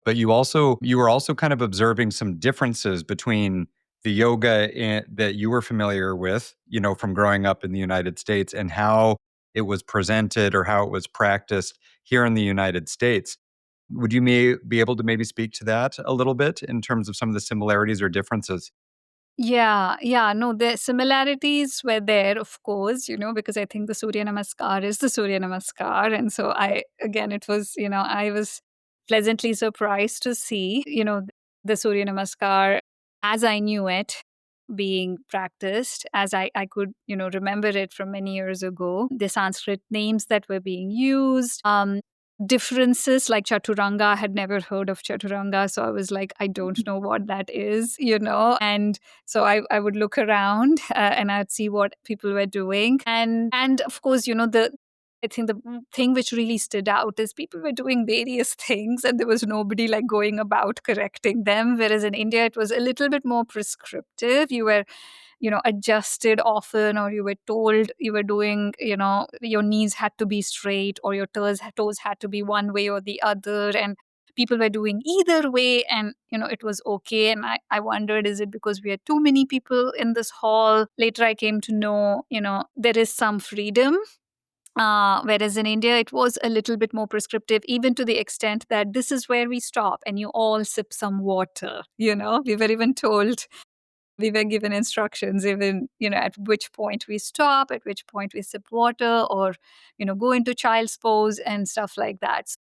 But you were also kind of observing some differences between the that you were familiar with, from growing up in the United States and how it was presented or how it was practiced here in the United States. Would you be able to maybe speak to that a little bit in terms of some of the similarities or differences? Yeah, yeah, no, the similarities were there, of course, because I think the Surya Namaskar is the Surya Namaskar. And so again, it was, I was pleasantly surprised to see, the Surya Namaskar as I knew it being practiced, as I could, remember it from many years ago, the Sanskrit names that were being used, differences like chaturanga. I had never heard of chaturanga, so I was like, I don't know what that is, and so I would look around and I'd see what people were doing, and of course, the I think the thing which really stood out is people were doing various things and there was nobody like going about correcting them. Whereas in India, it was a little bit more prescriptive. You were adjusted often, or you were told you were doing, your knees had to be straight or your toes had to be one way or the other. And people were doing either way, and it was okay. And I wondered, is it because we had too many people in this hall? Later I came to know, there is some freedom, whereas in India, it was a little bit more prescriptive, even to the extent that this is where we stop and you all sip some water. We were even told, we were given instructions, even, at which point we stop, at which point we sip water, or, go into child's pose and stuff like that.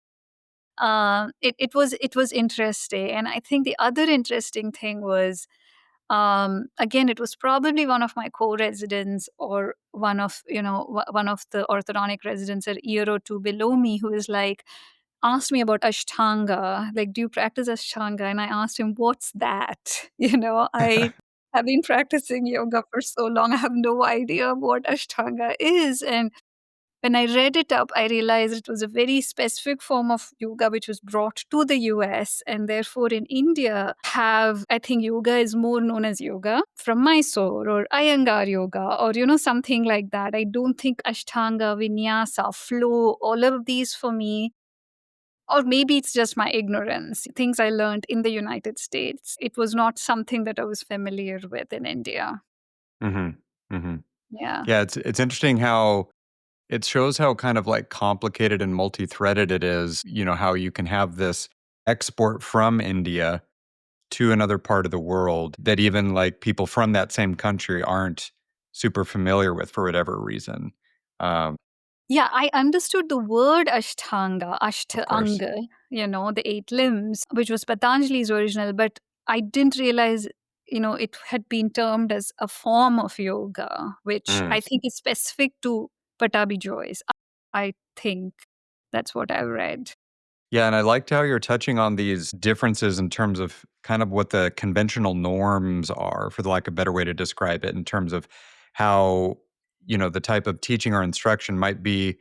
It was interesting. And I think the other interesting thing was, again, it was probably one of my co-residents, or one of the orthodontic residents a year or two below me, who is like, asked me about Ashtanga, like, do you practice Ashtanga? And I asked him, what's that? I have been practicing yoga for so long, I have no idea what Ashtanga is. And when I read it up, I realized it was a very specific form of yoga which was brought to the US. And therefore, in India, I think yoga is more known as yoga from Mysore or Iyengar yoga, or, something like that. I don't think Ashtanga, Vinyasa, flow, all of these for me, or maybe it's just my ignorance, things I learned in the United States. It was not something that I was familiar with in India. Hmm. Hmm. Yeah. Yeah, it's interesting how it shows how kind of like complicated and multi-threaded it is, how you can have this export from India to another part of the world that even like people from that same country aren't super familiar with for whatever reason. Um, Yeah, I understood the word Ashtanga, of course. Ashtanga, the eight limbs, which was Patanjali's original, but I didn't realize, it had been termed as a form of yoga, which Mm. I think is specific to Patabi Joyce. I think that's what I read. Yeah, and I liked how you're touching on these differences in terms of kind of what the conventional norms are, for the lack of a better way to describe it, in terms of how, the type of teaching or instruction might be,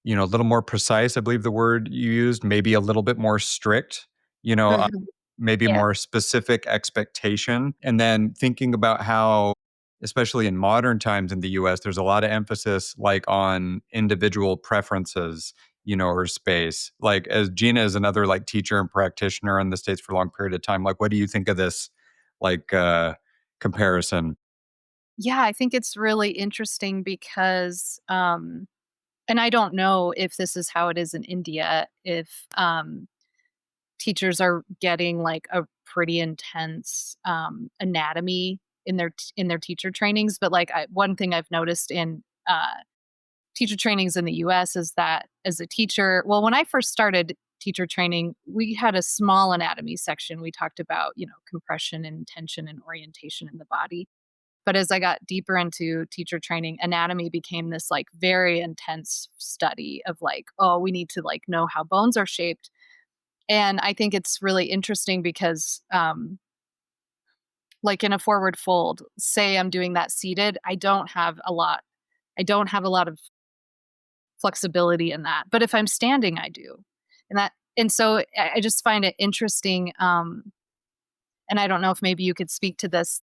a little more precise, I believe the word you used, maybe a little bit more strict, you know, uh, Mhm. maybe Yeah. more specific expectation. And then thinking about how, especially in modern times in the US, there's a lot of emphasis like on individual preferences, or space. Like as Gina is another like teacher and practitioner in the States for a long period of time, like what do you think of this like comparison? Yeah, I think it's really interesting because, and I don't know if this is how it is in India, if teachers are getting like a pretty intense anatomy in their teacher trainings. But like one thing I've noticed in teacher trainings in the U.S. is that as a teacher, well, when I first started teacher training, we had a small anatomy section. We talked about compression and tension and orientation in the body. But as I got deeper into teacher training, anatomy became this like very intense study of like, oh, we need to like know how bones are shaped. And I think it's really interesting because, like in a forward fold, say I'm doing that seated, I don't have a lot of flexibility in that. But if I'm standing, I do. And so I just find it interesting. And I don't know if maybe you could speak to this,